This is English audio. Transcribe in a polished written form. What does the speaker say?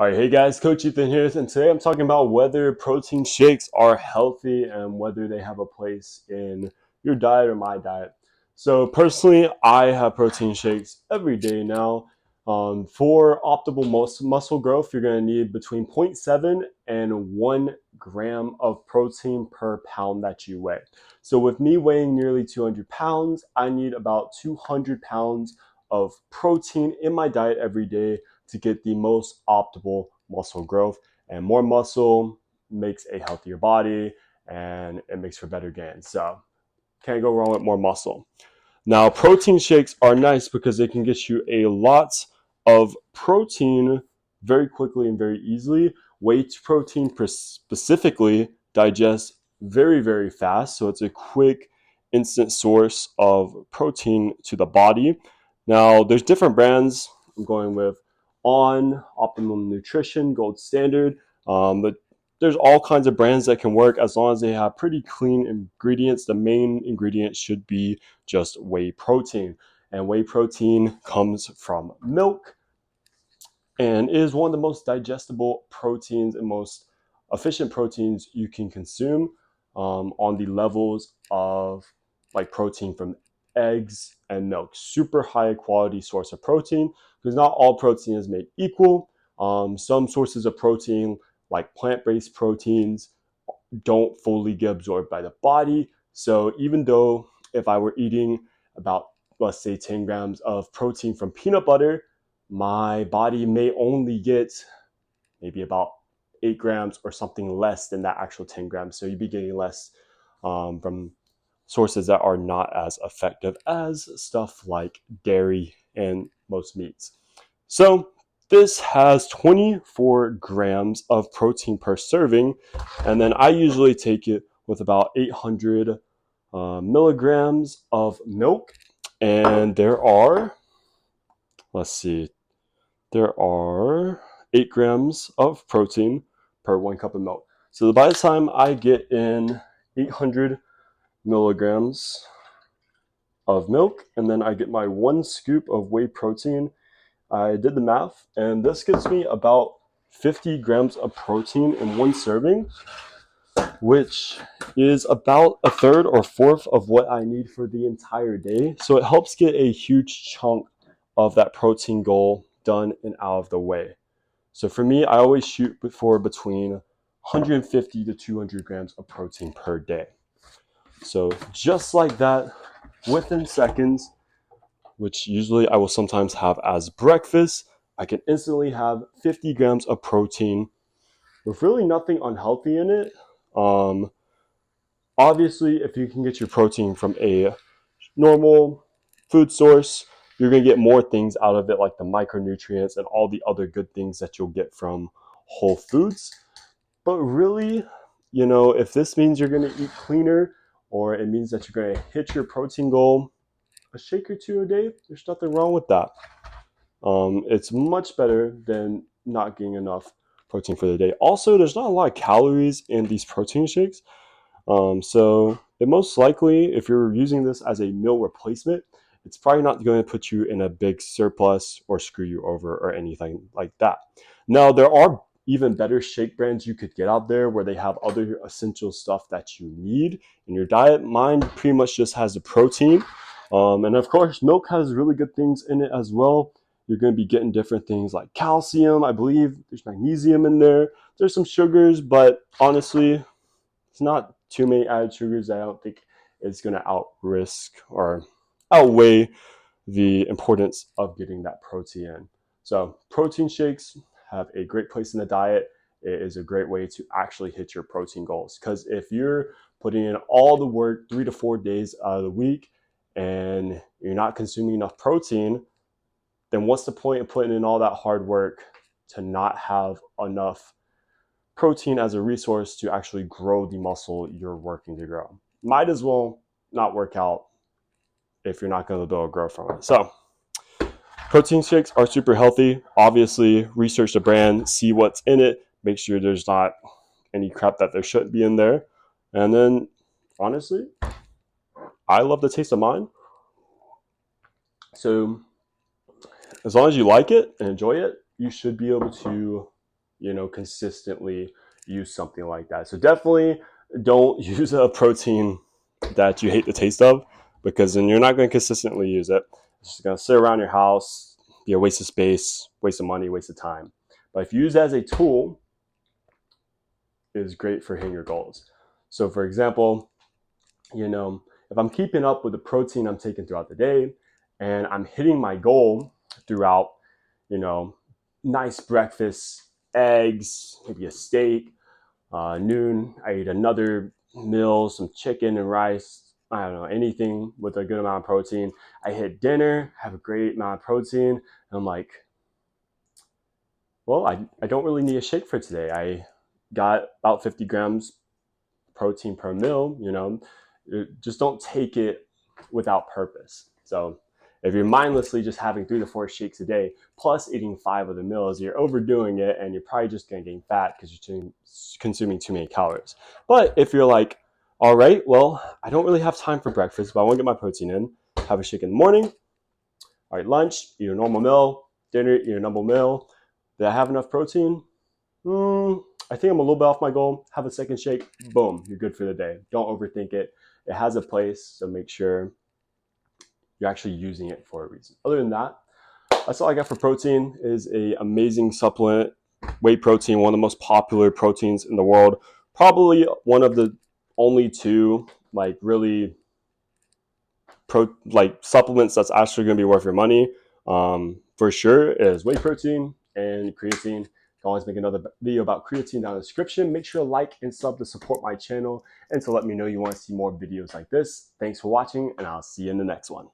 All right, hey guys, Coach Ethan here, and today I'm talking about whether protein shakes are healthy and whether they have a place in your diet or my diet. So personally, I have protein shakes every day now. For optimal muscle growth, you're going to need between zero point 0.7 and 1 gram of protein per pound that you weigh. So with me weighing nearly 200 pounds, I need about 200 pounds of protein in my diet every day to get the most optimal muscle growth. And more muscle makes a healthier body and it makes for better gains. So can't go wrong with more muscle. Now, protein shakes are nice because they can get you a lot of protein very quickly and very easily. Whey protein specifically digests very, very fast. So it's a quick, instant source of protein to the body. Now, there's different brands. I'm going with On, Optimum Nutrition, Gold Standard. But there's all kinds of brands that can work as long as they have pretty clean ingredients. The main ingredient should be just whey protein. And whey protein comes from milk and is one of the most digestible proteins and most efficient proteins you can consume on the levels of like protein from eggs and milk. Super high quality source of protein because not all protein is made equal. Some sources of protein, like plant-based proteins, don't fully get absorbed by the body. So even though if I were eating about, let's say, 10 grams of protein from peanut butter, my body may only get maybe about 8 grams or something less than that actual 10 grams. So you'd be getting less from sources that are not as effective as stuff like dairy and most meats. So this has 24 grams of protein per serving, and then I usually take it with about 800 milligrams of milk. And let's see, there are 8 grams of protein per 1 cup of milk. So by the time I get in 800 milligrams of milk, and then I get my 1 scoop of whey protein, I did the math, and this gets me about 50 grams of protein in one serving, which is about a third or fourth of what I need for the entire day. So it helps get a huge chunk of that protein goal done and out of the way. So for me, I always shoot for between 150 to 200 grams of protein per day. So just like that, within seconds, which usually I will sometimes have as breakfast, I can instantly have 50 grams of protein with really nothing unhealthy in it. Obviously, if you can get your protein from a normal food source, you're going to get more things out of it, like the micronutrients and all the other good things that you'll get from whole foods. But really, if this means you're going to eat cleaner or it means that you're going to hit your protein goal, a shake or two a day, there's nothing wrong with that. It's much better than not getting enough protein for the day. Also, there's not a lot of calories in these protein shakes. So it most likely, if you're using this as a meal replacement, it's probably not going to put you in a big surplus or screw you over or anything like that. Now, there are even better shake brands you could get out there where they have other essential stuff that you need in your diet. Mine pretty much just has the protein. And of course, milk has really good things in it as well. You're going to be getting different things like calcium. I believe there's magnesium in there. There's some sugars, but honestly, it's not too many added sugars that I don't think is going to outweigh the importance of getting that protein in. So protein shakes have a great place in the diet. It is a great way to actually hit your protein goals, because if you're putting in all the work 3 to 4 days out of the week and you're not consuming enough protein, then what's the point of putting in all that hard work to not have enough protein as a resource to actually grow the muscle you're working to grow? Might as well not work out if you're not going to be able to grow from it. So protein shakes are super healthy. Obviously, research the brand, see what's in it, make sure there's not any crap that there shouldn't be in there. And then, honestly, I love the taste of mine. So as long as you like it and enjoy it, you should be able to consistently use something like that. So definitely don't use a protein that you hate the taste of, because then you're not going to consistently use it. It's just going to sit around your house, be a waste of space, waste of money, waste of time. But if you use it as a tool, it is great for hitting your goals. So for example, if I'm keeping up with the protein I'm taking throughout the day and I'm hitting my goal throughout, nice breakfast, eggs, maybe a steak, noon, I eat another meal, some chicken and rice. I don't know, anything with a good amount of protein. I hit dinner, have a great amount of protein. And I'm like, well, I don't really need a shake for today. I got about 50 grams protein per meal. Just don't take it without purpose. So if you're mindlessly just having 3 to 4 shakes a day plus eating 5 of the meals, you're overdoing it, and you're probably just going to gain fat because you're consuming too many calories. But if you're like, all right, well, I don't really have time for breakfast, but I want to get my protein in, have a shake in the morning. All right, lunch, eat a normal meal. Dinner, eat a normal meal. Did I have enough protein? I think I'm a little bit off my goal. Have a second shake. Boom, you're good for the day. Don't overthink it. It has a place, so make sure you're actually using it for a reason. Other than that, that's all I got for protein. It is an amazing supplement. Whey protein, one of the most popular proteins in the world. Probably one of the only two really supplements that's actually going to be worth your money. For sure is whey protein and creatine. I can always make another video about creatine down in the description. Make sure to like and sub to support my channel and to let me know you want to see more videos like this. Thanks for watching, and I'll see you in the next one.